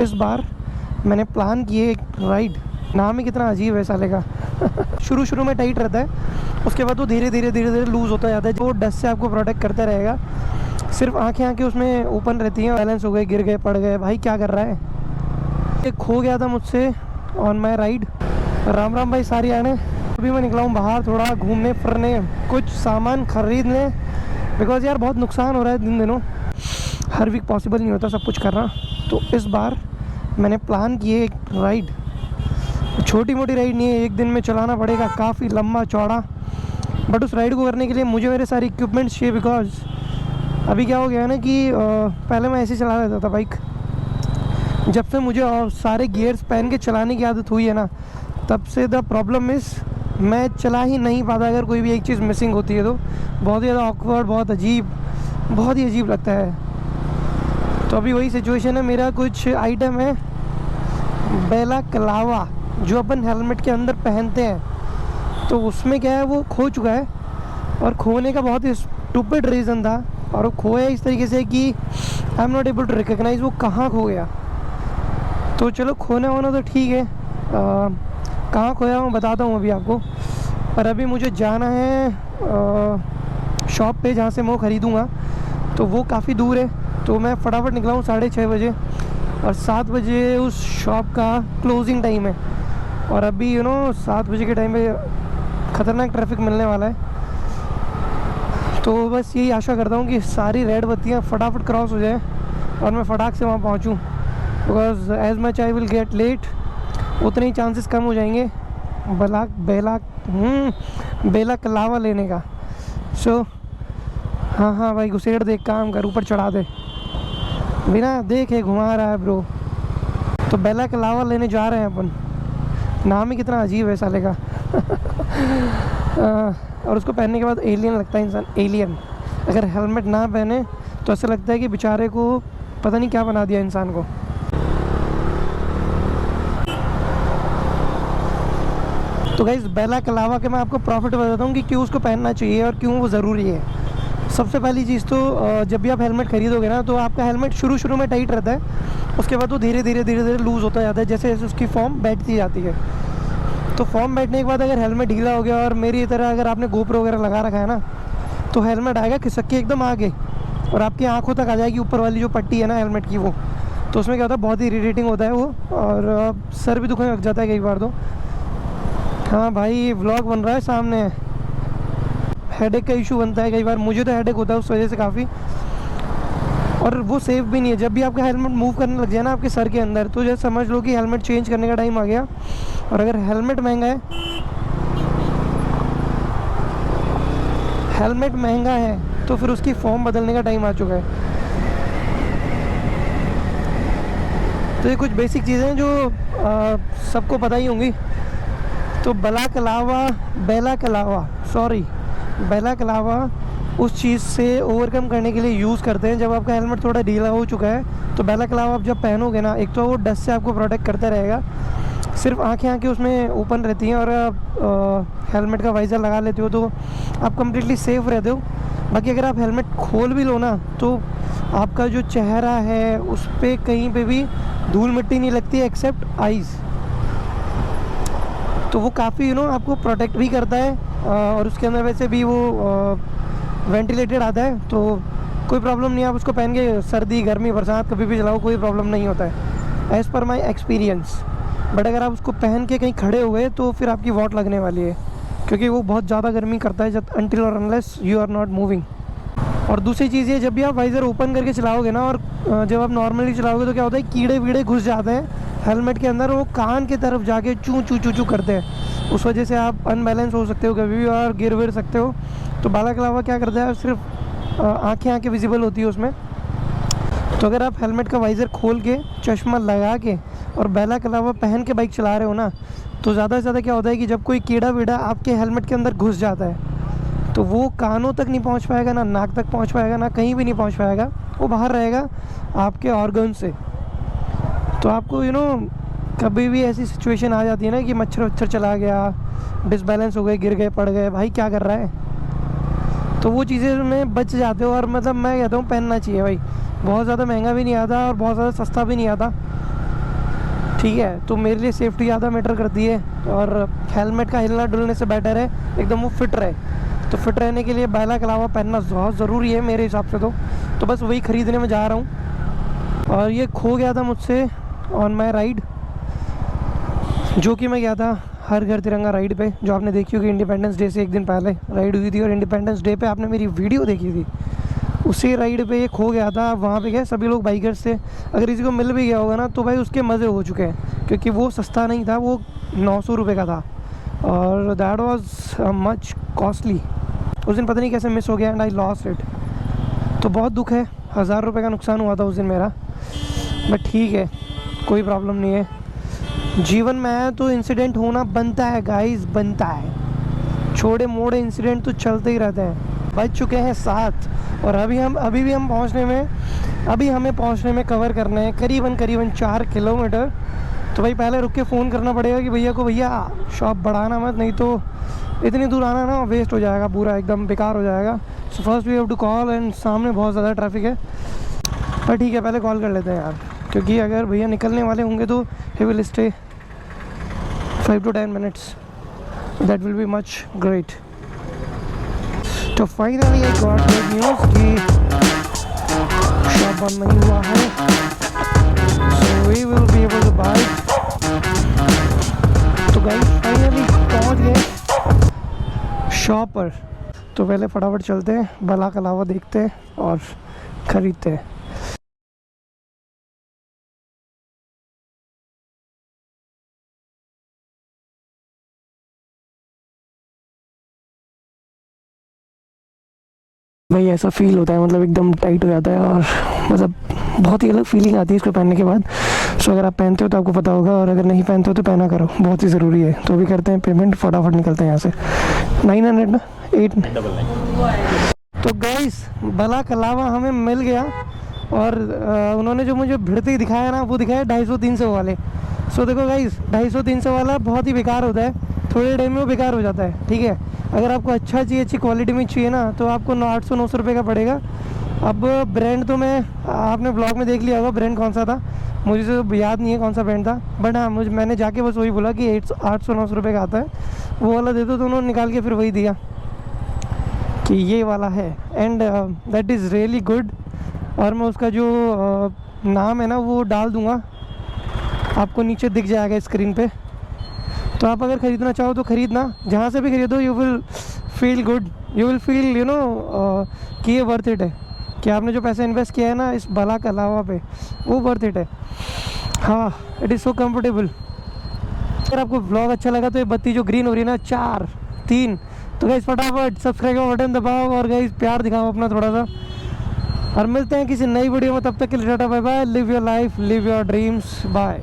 इस बार मैंने प्लान किए एक राइड। नाम ही कितना अजीब है साले का। शुरू शुरू में टाइट रहता है, उसके बाद वो धीरे धीरे लूज़ होता जाता है। जो डस्ट से आपको प्रोटेक्ट करता रहेगा। सिर्फ आंखें उसमें ओपन रहती हैं। बैलेंस हो गए, गिर गए, पड़ गए, भाई क्या कर रहा है। ये खो गया था मुझसे on my ride. Ram Ram भाई सारी आने। अभी मैं निकला हूँ बाहर थोड़ा घूमने फिरने, कुछ सामान खरीदने, बिकॉज़ यार बहुत नुकसान हो रहा है दिन दिनों। हर वीक पॉसिबल नहीं होता सब कुछ करना। तो इस बार मैंने प्लान किए एक राइड। छोटी मोटी राइड नहीं है, एक दिन में चलाना पड़ेगा, काफ़ी लंबा चौड़ा। बट उस राइड को करने के लिए मुझे मेरे सारे इक्विपमेंट्स चाहिए। बिकॉज अभी क्या हो गया है ना कि पहले मैं ऐसे चला लेता था बाइक। जब से मुझे सारे गियर्स पहन के चलाने की आदत हुई है ना, तब से द प्रॉब्लम इज़ मैं चला ही नहीं पाता। अगर कोई भी एक चीज़ मिसिंग होती है तो बहुत ही ज़्यादा ऑकवर्ड, बहुत ही अजीब लगता है। तो अभी वही सिचुएशन है। मेरा कुछ आइटम है बेला कलावा, जो अपन हेलमेट के अंदर पहनते हैं, तो उसमें क्या है वो खो चुका है। और खोने का बहुत ही स्टूपिड रीज़न था, और वो खोया इस तरीके से कि I am not able to recognise वो कहाँ खो गया। तो चलो खोना होना तो ठीक है, कहाँ खोया हूँ बताता हूँ अभी आपको। पर अभी मुझे जाना है शॉप पे जहाँ से मैं ख़रीदूँगा, तो वो काफ़ी दूर है। तो मैं फटाफट निकला हूँ 6:30 बजे, और 7 बजे उस शॉप का क्लोजिंग टाइम है। और अभी 7 बजे के टाइम पे ख़तरनाक ट्रैफिक मिलने वाला है। तो बस यही आशा करता हूँ कि सारी रेड बत्तियाँ फटाफट क्रॉस हो जाए और मैं फटाक से वहाँ पहुँचूँ। Because as much I will get late, उतने ही चांसेस कम हो जाएंगे बेला कलावा लेने का। सो हाँ भाई, घुसेड़ देख, काम कर, ऊपर चढ़ा दे, बिना देखे घुमा रहा है ब्रो। तो बेला कलावा लेने जा रहे हैं अपन। नाम ही कितना अजीब है साले का। और उसको पहनने के बाद एलियन लगता है इंसान, एलियन। अगर हेलमेट ना पहने तो ऐसा लगता है कि बेचारे को पता नहीं क्या बना दिया इंसान को। तो गाइस, बेला कलावा के मैं आपको प्रॉफिट बताता हूँ कि क्यों उसको पहनना चाहिए और क्यों वो ज़रूरी है। सबसे पहली चीज़ तो जब भी आप हेलमेट खरीदोगे ना, तो आपका हेलमेट शुरू में टाइट रहता है, उसके बाद वो धीरे धीरे लूज़ होता जाता है जैसे जैसे उसकी फॉर्म बैठती जाती है। तो फॉर्म बैठने के बाद अगर हेलमेट ढीला हो गया, और मेरी तरह अगर आपने गोप्रो वगैरह लगा रखा है ना, तो हेलमेट आएगा खिसक के एकदम आगे, और आपकी आँखों तक आ जाएगी ऊपर वाली जो पट्टी है ना हेलमेट की, वो। तो उसमें क्या होता है, बहुत ही इरिटेटिंग होता है वो, और सर भी दुखने लग जाता है कई बार तो। हाँ भाई, व्लॉग बन रहा है सामने। हेडेक का इशू बनता है कई बार, मुझे तो हेडेक होता है उस वजह से काफ़ी। और वो सेफ भी नहीं है। जब भी आपका हेलमेट मूव करने लग जाए ना आपके सर के अंदर, तो जैसे समझ लो कि हेलमेट चेंज करने का टाइम आ गया। और अगर हेलमेट महंगा है तो फिर उसकी फॉर्म बदलने का टाइम आ चुका है। तो ये कुछ बेसिक चीज़ें हैं जो सबको पता ही होंगी। तो बेला कलावा उस चीज़ से ओवरकम करने के लिए यूज़ करते हैं। जब आपका हेलमेट थोड़ा ढीला हो चुका है, तो बेला कलावा आप जब पहनोगे ना, एक तो वो डस्ट से आपको प्रोटेक्ट करता रहेगा। सिर्फ आंखें उसमें ओपन रहती हैं, और आप हेलमेट का वाइज़र लगा लेते हो तो आप कम्प्लीटली सेफ़ रहते हो। बाकी अगर आप हेलमेट खोल भी लो ना, तो आपका जो चेहरा है उस पर कहीं पे भी धूल मिट्टी नहीं लगती है, एक्सेप्ट आइज़। तो वो काफ़ी आपको प्रोटेक्ट भी करता है। और उसके अंदर वैसे भी वो वेंटिलेटेड आता है, तो कोई प्रॉब्लम नहीं है। आप उसको पहन के सर्दी गर्मी बरसात कभी भी चलाओ, कोई प्रॉब्लम नहीं होता है, as per my experience. But अगर आप उसको पहन के कहीं खड़े हुए तो फिर आपकी वॉट लगने वाली है, क्योंकि वो बहुत ज़्यादा गर्मी करता है, जब अनटिल और unless you are not moving. और दूसरी चीज़ ये, जब भी आप वाइज़र ओपन करके चलाओगे ना, और जब आप नॉर्मली चलाओगे, तो क्या होता है, कीड़े वीड़े घुस जाते हैं हेलमेट के अंदर, वो कान की तरफ जाके चू चू करते हैं। उस वजह से आप अनबैलेंस हो सकते हो कभी भी, और गिर विर सकते हो। तो बेला कलावा क्या करता है, सिर्फ आंखें विजिबल होती है उसमें। तो अगर आप हेलमेट का वाइज़र खोल के, चश्मा लगा के और बेला कलावा पहन के बाइक चला रहे हो ना, तो ज़्यादा से ज़्यादा क्या होता है कि जब कोई कीड़ा वीड़ा आपके हेलमेट के अंदर घुस जाता है, तो वो कानों तक नहीं पहुंच पाएगा, ना नाक तक पहुंच पाएगा, ना कहीं भी नहीं पहुंच पाएगा। वो बाहर रहेगा आपके ऑर्गन से। तो आपको कभी भी ऐसी सिचुएशन आ जाती है ना कि मच्छर चला गया, डिसबैलेंस हो गए, गिर गए, पड़ गए, भाई क्या कर रहा है, तो वो चीज़ें में बच जाते हो। और मतलब मैं कहता हूँ पहनना चाहिए भाई। बहुत ज़्यादा महंगा भी नहीं आता और बहुत ज़्यादा सस्ता भी नहीं आता। ठीक है। तो मेरे लिए सेफ्टी ज़्यादा मैटर करती है, और हेलमेट का हिलना डुलने से बेटर है एकदम वो फिट रहे। तो फिट रहने के लिए बैला कलावा पहनना बहुत ज़रूरी है मेरे हिसाब से। तो बस वही ख़रीदने में जा रहा हूँ। और ये खो गया था मुझसे ऑन माई राइड, जो कि मैं गया था हर घर तिरंगा राइड पे, जो आपने देखी होगी इंडिपेंडेंस डे से एक दिन पहले राइड हुई थी। और इंडिपेंडेंस डे पे आपने मेरी वीडियो देखी थी, उसी राइड पे ये खो गया था। वहाँ पे गए, सभी लोग बाइकर्स थे। अगर किसी को मिल भी गया होगा ना तो भाई उसके मज़े हो चुके हैं, क्योंकि वो सस्ता नहीं था, वो 900 रुपये का था, और दैट वाज मच कॉस्टली। उस दिन पता नहीं कैसे मिस हो गया एंड आई लॉस्ट इट। तो बहुत दुख है, 1000 रुपये का नुकसान हुआ था उस दिन मेरा, बट ठीक है, कोई प्रॉब्लम नहीं है। जीवन में तो इंसिडेंट होना बनता है गाइस, बनता है। छोटे मोटे इंसिडेंट तो चलते ही रहते हैं। बच चुके हैं 7, और अभी भी हम पहुंचने में, अभी हमें पहुंचने में कवर करना है करीबन 4 किलोमीटर। तो भाई पहले रुक के फ़ोन करना पड़ेगा कि भैया को, भैया शॉप बढ़ाना मत, नहीं तो इतनी दूर आना ना वेस्ट हो जाएगा, पूरा एकदम बेकार हो जाएगा। So first we have to call, and सामने बहुत ज़्यादा ट्रैफिक है। पर ठीक है, पहले कॉल कर लेते हैं यार, क्योंकि अगर भैया निकलने वाले होंगे तो he will stay 5 to 10 minutes, that will be much great. तो फाइनली एक और गुड न्यूज़ कि शॉप बंद नहीं हुआ है, so we will be able to buy. तो गाइस फाइनली पहुंच गए शॉप पर। तो पहले फटाफट चलते हैं, भला कलावा देखते हैं और ख़रीदते हैं। भाई ऐसा फील होता है, मतलब एकदम टाइट हो जाता है, और मतलब बहुत ही अलग फीलिंग आती है इसको पहनने के बाद। सो अगर आप पहनते हो तो आपको पता होगा, और अगर नहीं पहनते हो तो पहना करो, बहुत ही ज़रूरी है। तो अभी करते हैं पेमेंट, फटाफट निकलते हैं यहाँ से। 900 ना 8। तो गाइस भला कलावा हमें मिल गया, और उन्होंने जो मुझे भिड़ते ही दिखाया ना, वो दिखाया 250-300 वाले। सो देखो गाइस, 250-300 वाला बहुत ही बेकार होता है, थोड़े टाइम में वो बेकार हो जाता है, ठीक है। अगर आपको अच्छा चाहिए, अच्छी क्वालिटी में चाहिए ना, तो आपको 800-900 रुपये का पड़ेगा। अब ब्रांड तो मैं, आपने ब्लॉग में देख लिया होगा ब्रांड कौन सा था, मुझे तो याद नहीं है कौन सा ब्रांड था, बट हाँ मैंने जाके बस वही बोला कि 800-900 रुपये का आता है, वो वाला दे दो। तो उन्होंने निकाल के फिर वही दिया कि ये वाला है, and that is really good. और मैं उसका जो नाम है ना वो डाल दूँगा, आपको नीचे दिख जाएगा स्क्रीन पे। तो आप अगर ख़रीदना चाहो तो ख़रीदना, जहाँ से भी ख़रीदो, you will feel good, you will feel you know कि ये वर्थ इट है, कि आपने जो पैसा इन्वेस्ट किया है ना इस भला कलावा पे, वो वर्थ इट है। हाँ, इट इज़ सो कम्फर्टेबल। अगर आपको ब्लॉग अच्छा लगा तो ये बत्ती जो ग्रीन हो रही है ना, 4 3, तो गाइस फटाफट सब्सक्राइब का बटन दबाओ, और गाइस प्यार दिखाओ अपना थोड़ा सा। और मिलते हैं किसी नई वीडियो में, तब तक के लिए tata bye bye. Live your life, live your dreams, bye.